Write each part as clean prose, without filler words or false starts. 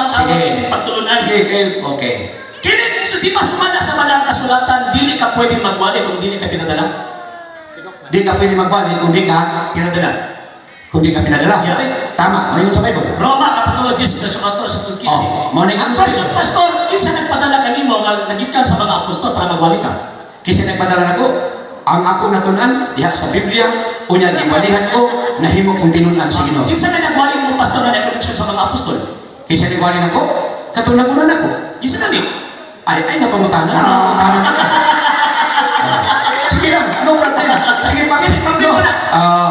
sige, pagtulunan. Sige, okay. Kini, so di ba sumala sa malang kasulatan, dili ka pwede magwali kung dili ka pinadala? Di ka pwede magbalik kung di ka Pinadala. kung di ka pinadala. Yeah. Okay, tama. Ano yung sa Bible? Roma, Kapitulo 10, verso 4 sa 15. Mo na Ang question, pastor, kinsa nagpadala kanimo nga nagikan sa mga apostol para magwali ka? Kasi nagpadala nako, ang ako natunan diha sa Biblia, unya gibalihan ko, nahimo kong tinunan sa Ginoo. Kinsa na nagwali mo pastor na connection sa mga apostol? Kasi nagwali nako, katunagunan ako. Kinsa nani? Ay napamutanan. Sige lang, no problem. Sige, bakit? Problema na.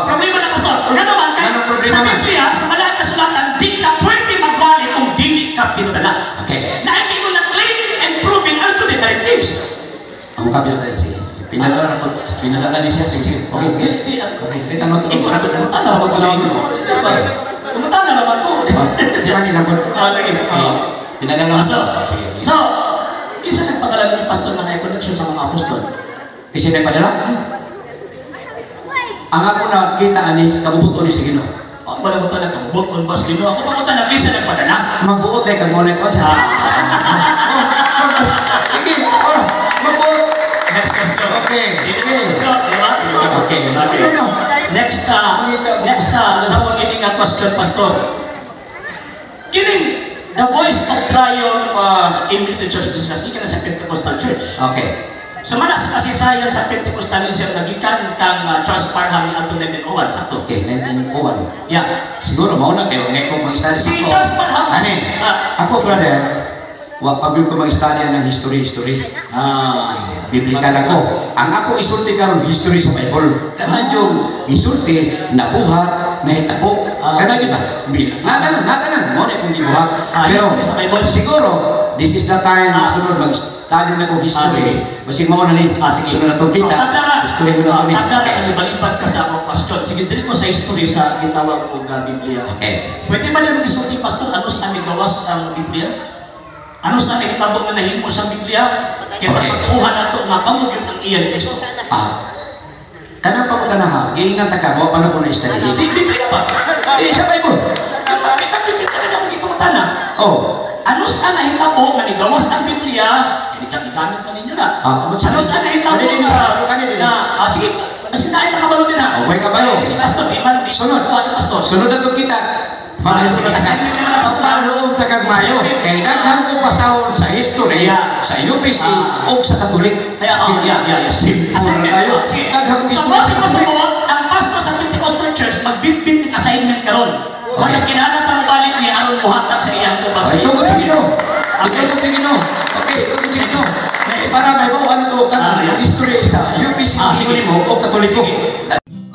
Problema na, pastor. Nga naman, kahit Anong problema sa man? Biblia, sa malang kasulatan, di ka pwede magwali kung dili ka pinadala. Okay. Na hindi mo na claiming and proving are two different things. Ang kapila tayo, sige. Pinadala na po. Pinadala ni siya, sige. Okay, okay. Okay, kita mo ito. Ikaw na kumutana naman ko sa inyo. Kumutana naman ko. Di ba nilang po? Lagi. Pinadala mo. Sige. So, kinsa nagpadala ni pastor na connection sa mga apostol? Kasi nagpadala? Ang ako nakita ani, kabubuto ni sa Ginoo. Ako ba naman ito nagkabubuton ba sa Ginoo? Ako ba naman ito kinsa nagpadala? Magbuot ay kagunay ko. Sige, magbuot. Next question. Okay, sige. Okay. Next, natawag ini nga question, pastor. Kining, the voice of triumph in the Church of Jesus, ikan sa Pentecostal Church. Okay. Sumala sa kasaysayan sa Pentecostalism, nagikan kang Charles Parham ni Anton Nevin Owen, sakto? Okay, 1901. Yeah. Siguro, mauna kayo, may kong mag-study. Si Charles Parham. Ako, brother, pag-view ko mag-study ng history. Biblical ako. Ang ako isulti karon history sa Bible. Kana yung isulti, nabuhat, nahitabo. Kana yun ba? Natanan. Mo na kung gibuhat. Pero, siguro, this is the time sunod mag-study na kong history. Basing mo na ni. Sunod na itong kita. History mo na ito ni. Tanda, balipad ka sa akong question. Sige, dili ko sa history sa gitawag ko nga Biblia. Okay. Pwede ba niya mag-isulti, pastor, ano sa aming gawas ang Biblia? Ano sa aming kitabong na nahimo sa Biblia? Kaya pagpatuhan nato nga kamog yun ang iya ni Kristo. Kanang pagkutanaha, iingat ka mo, paano ko na-study? Biblia ba? Sa Bible. Biblia ka na kung ikumatana. Ano sa nahitabo nga nigawas ang Biblia? Hindi ka gigamit pa ninyo na. Ano sa nahitabo nga? Sige, kasi na ay nakabalo din ha. Okay, kabalo. Si Pastor, Iman, Sunod. Pastor. Sunod na ito kita. Pagpaloong tagagmayo. Kaya daghang ko pasahon sa history, sa UPC, o sa Katolik. Simple kayo. Daghang ko So, bakit masuot ang pastor sa Pentecostal Church magbitbit ng assignment karon? Kaya kinahanglan pang balik ni aron muhatag sa iyang tubag sa iyo. Itugod sa Ginoo. Itugod sa Ginoo. Okay, itugod sa Ginoo. Para may bawaan na ito, ang history sa UPC, o Katoliko.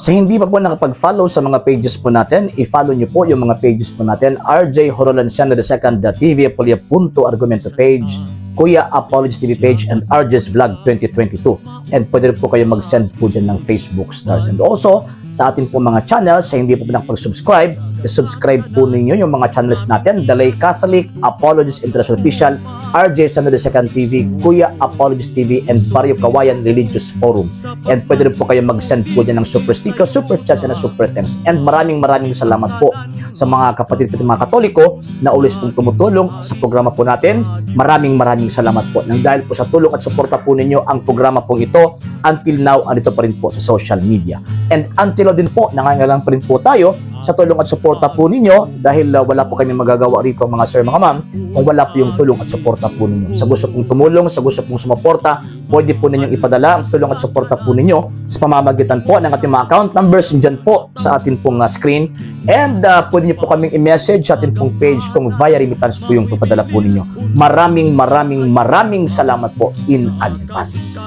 Sa hindi pa po nakapag-follow sa mga pages po natin, i-follow nyo po yung mga pages po natin, RJ Horolanciano II, TV Apolia Punto Argumento page, Kuya Apologies TV page, and RJ's Vlog 2022. And pwede rin po kayo mag-send po dyan ng Facebook stars. And also, sa ating po mga channels, sa hindi po nakapag-subscribe, i-subscribe po ninyo yung mga channels natin, The Lay Catholic, Apologies International Official, RJ Sano II TV, Kuya Apologies TV, and Barrio Kawayan Religious Forum. And pwede rin po kayo mag-send po dyan ng super sticker, super chats, and super thanks. And maraming salamat po sa mga kapatid at mga Katoliko na ulis pong tumutulong sa programa po natin. Maraming salamat po. Nang dahil po sa tulong at suporta po ninyo, ang programa pong ito, until now, andito pa rin po sa social media. And until now din po, nangangailangan pa rin po tayo sa tulong at suporta po ninyo dahil wala po kami magagawa rito mga sir, mga ma'am, kung wala po yung tulong at suporta po ninyo. Sa gusto pong tumulong, sa gusto pong sumuporta, pwede po ninyong ipadala ang tulong at suporta po ninyo sa pamamagitan po ng ating mga account numbers dyan po sa ating pong screen. And pwede nyo po kaming i-message sa ating pong page kung via remittance po yung papadala po ninyo. Maraming salamat po in advance.